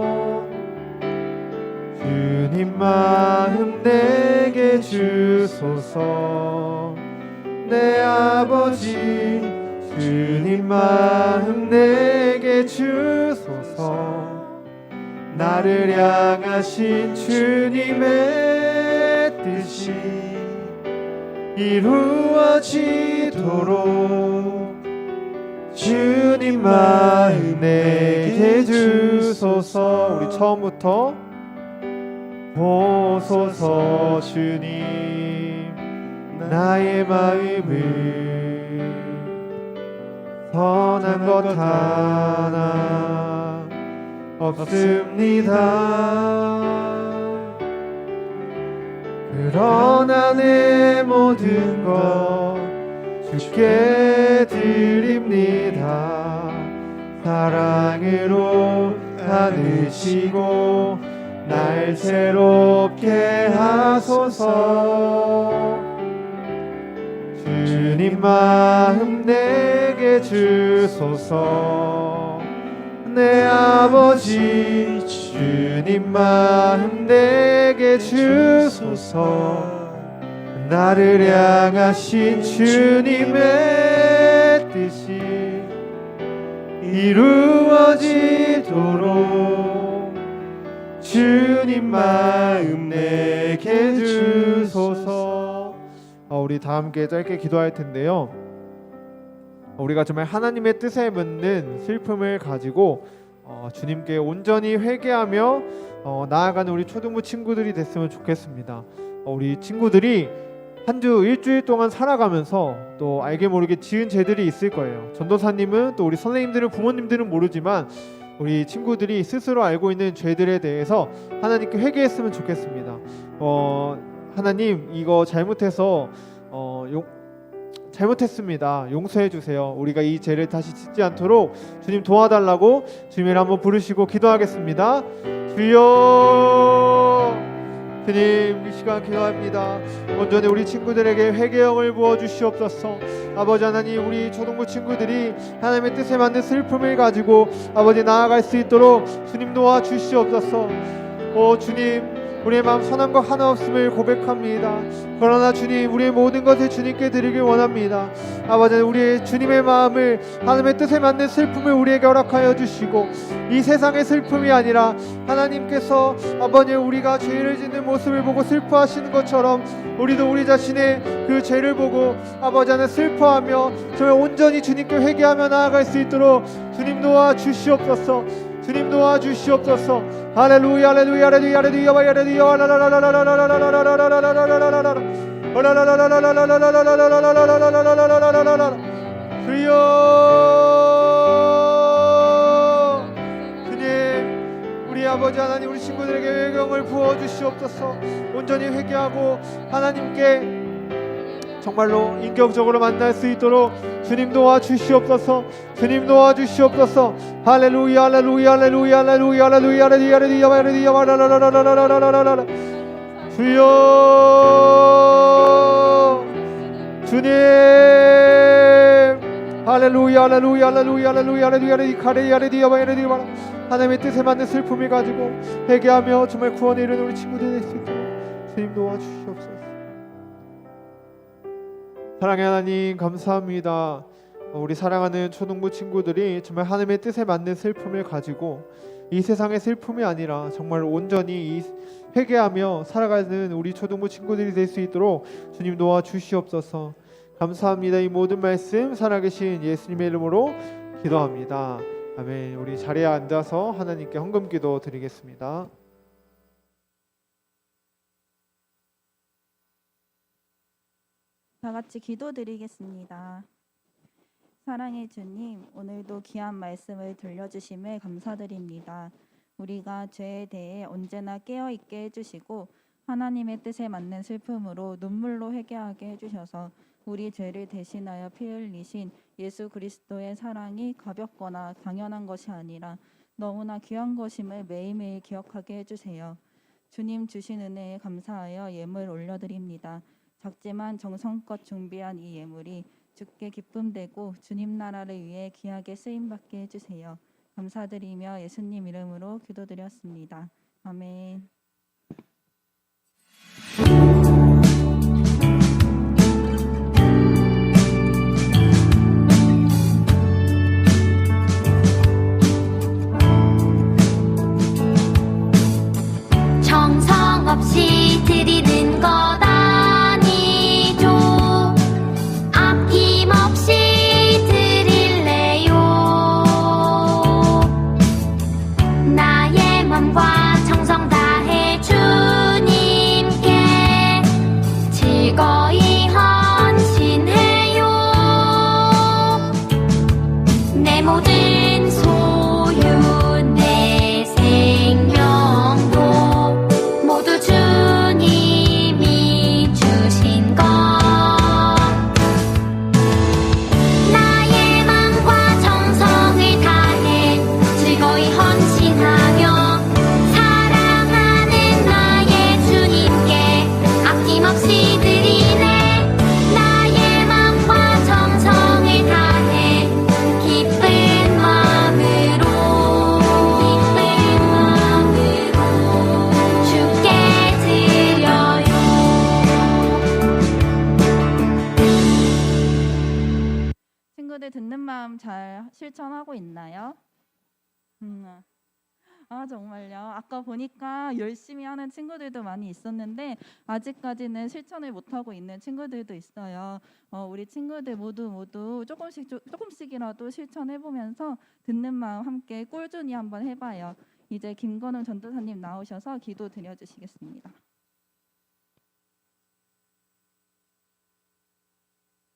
주님 마음 내게 주소서. 내 아버지 주님 마음 내게 주소서. 나를 향하신 주님의 뜻이 이루어지도록 주님 마음 내게 주소서. 우리 처음부터 보소서. 주님 나의 마음을 선한 것 하나 없습니다. 그러나 내 모든 것 주께 드립니다. 사랑으로 안으시고 날 새롭게 하소서. 주님 마음 내게 주소서. 내 아버지 주님 마음 내게 주소서. 나를 향하신 주님의 뜻이 이루어지도록 주님 마음 내게 주소서. 우리 다 함께 짧게 기도할 텐데요. 우리가 정말 하나님의 뜻에 맞는 슬픔을 가지고 주님께 온전히 회개하며 나아가는 우리 초등부 친구들이 됐으면 좋겠습니다. 우리 친구들이 한 주 일주일 동안 살아가면서 또 알게 모르게 지은 죄들이 있을 거예요. 전도사님은 또 우리 선생님들은 부모님들은 모르지만 우리 친구들이 스스로 알고 있는 죄들에 대해서 하나님께 회개했으면 좋겠습니다. 하나님 이거 잘못해서 잘못했습니다. 용서해 주세요. 우리가 이 죄를 다시 짓지 않도록 주님 도와달라고 주님을 한번 부르시고 기도하겠습니다. 주여, 주님 이 시간 기도합니다. 온전히 우리 친구들에게 회개형을 부어 주시옵소서. 아버지 하나님, 우리 초등부 친구들이 하나님의 뜻에 맞는 슬픔을 가지고 아버지 나아갈 수 있도록 주님 도와 주시옵소서. 주님, 우리의 마음 선한 것 하나 없음을 고백합니다. 그러나 주님, 우리의 모든 것을 주님께 드리길 원합니다. 아버지, 우리의 주님의 마음을 하나님의 뜻에 맞는 슬픔을 우리에게 허락하여 주시고, 이 세상의 슬픔이 아니라 하나님께서 아버지 우리가 죄를 짓는 모습을 보고 슬퍼하시는 것처럼 우리도 우리 자신의 그 죄를 보고 아버지 안에 슬퍼하며 정말 온전히 주님께 회개하며 나아갈 수 있도록 주님 도와 주시옵소서. 주님 도와 주시옵소서. 할렐루야 할렐루야 할렐루야 할렐루야 할렐루야. 주여, 주님 우리 아버지 하나님, 우리 친구들에게 회개를 부어 주시옵소서. 온전히 회개하고 하나님께 정말로 인격적으로 만날 수 있도록 주님 도와 주시옵소서. 주님 도와 주시옵소서. 할렐루야 할렐루야 할렐루야 할렐루야 할렐루야 할렐루야 할렐루야 할렐루야. 주여, 주님 할렐루야 할렐루야 할렐루야 할렐루야 할렐루야 할렐루야. 하나님의 뜻에 맞는 슬픔을 가지고 회개하며 정말 구원에 이르는 우리 친구들 될 수 있도록 주님 도와 주시옵소서. 사랑의 하나님, 감사합니다. 우리 사랑하는 초등부 친구들이 정말 하나님의 뜻에 맞는 슬픔을 가지고 이 세상의 슬픔이 아니라 정말 온전히 회개하며 살아가는 우리 초등부 친구들이 될 수 있도록 주님 도와 주시옵소서. 감사합니다. 이 모든 말씀 살아계신 예수님의 이름으로 기도합니다. 아멘. 우리 자리에 앉아서 하나님께 헌금 기도 드리겠습니다. 다 같이 기도드리겠습니다. 사랑의 주님, 오늘도 귀한 말씀을 들려주심에 감사드립니다. 우리가 죄에 대해 언제나 깨어있게 해주시고 하나님의 뜻에 맞는 슬픔으로 눈물로 회개하게 해주셔서 우리 죄를 대신하여 피 흘리신 예수 그리스도의 사랑이 가볍거나 당연한 것이 아니라 너무나 귀한 것임을 매일매일 기억하게 해주세요. 주님 주신 은혜에 감사하여 예물 올려드립니다. 작지만 정성껏 준비한 이 예물이 주께 기쁨되고 주님 나라를 위해 귀하게 쓰임받게 해주세요. 감사드리며 예수님 이름으로 기도드렸습니다. 아멘. 정성 없이 드리는 것 아니죠. 다시 드리네 나의 맘과 정성을 다해 기쁜 마음으로 주께 드려요. 친구들 듣는 마음 잘 실천하고 있나요? 아 정말요. 아까 보니까 열심히 하는 친구들도 많이 있었는데 아직까지는 실천을 못하고 있는 친구들도 있어요. 우리 친구들 모두 조금씩이라도 실천해보면서 듣는 마음 함께 꾸준히 한번 해봐요. 이제 김건우 전도사님 나오셔서 기도 드려주시겠습니다.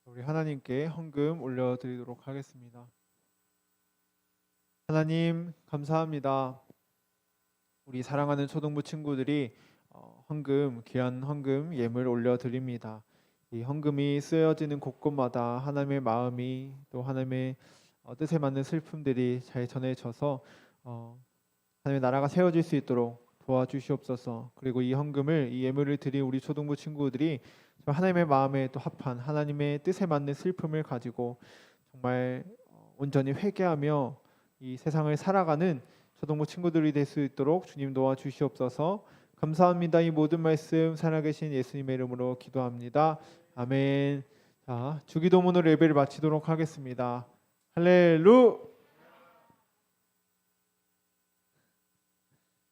우리 하나님께 헌금 올려드리도록 하겠습니다. 하나님 감사합니다. 우리 사랑하는 초등부 친구들이 귀한 헌금 예물 올려드립니다. 이 헌금이 쓰여지는 곳곳마다 하나님의 마음이 또 하나님의 뜻에 맞는 슬픔들이 잘 전해져서 하나님의 나라가 세워질 수 있도록 도와주시옵소서. 그리고 이 헌금을 이 예물을 드린 우리 초등부 친구들이 하나님의 마음에 또 합한 하나님의 뜻에 맞는 슬픔을 가지고 정말 온전히 회개하며 이 세상을 살아가는 초등부 친구들이 될 수 있도록 주님 도와주시옵소서. 감사합니다. 이 모든 말씀 살아계신 예수님의 이름으로 기도합니다. 아멘. 자, 주기도문으로 예배를 마치도록 하겠습니다. 할렐루.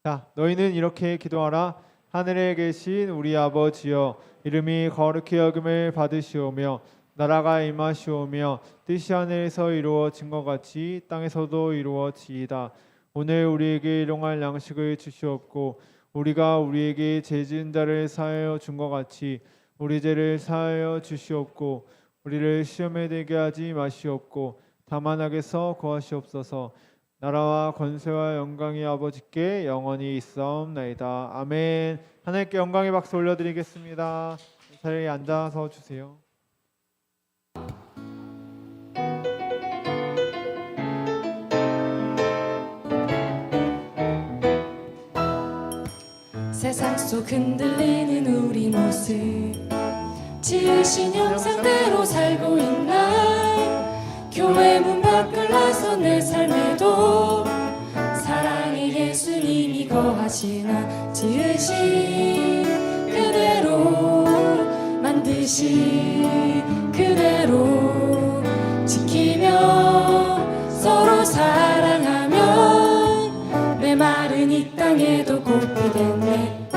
자, 너희는 이렇게 기도하라. 하늘에 계신 우리 아버지여, 이름이 거룩히 여김을 받으시오며 나라가 임하시오며 뜻이 하늘에서 이루어진 것 같이 땅에서도 이루어지이다. 오늘 우리에게 일용할 양식을 주시옵고 우리가 우리에게 죄 지은 자를 사하여 준 것 같이 우리 죄를 사하여 주시옵고 우리를 시험에 들게 하지 마시옵고 다만 악에서 구하시옵소서. 나라와 권세와 영광이 아버지께 영원히 있사옵나이다. 아멘. 하나님께 영광의 박수 올려드리겠습니다. 자리에 앉아서 주세요. 세상 속 흔들리는 우리 모습 지으신 형상대로 살고 있나 교회 문 밖을 나선 내 삶에도 사랑의 예수님이 거하시나 지으신 그대로 만드신 그대로 지키며 서로 사랑하며 내 말은 이 땅에도 꼭 피겠네.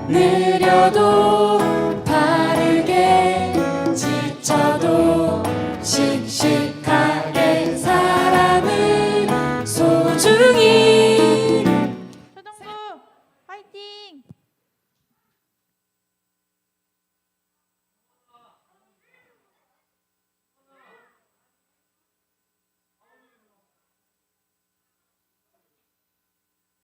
느려도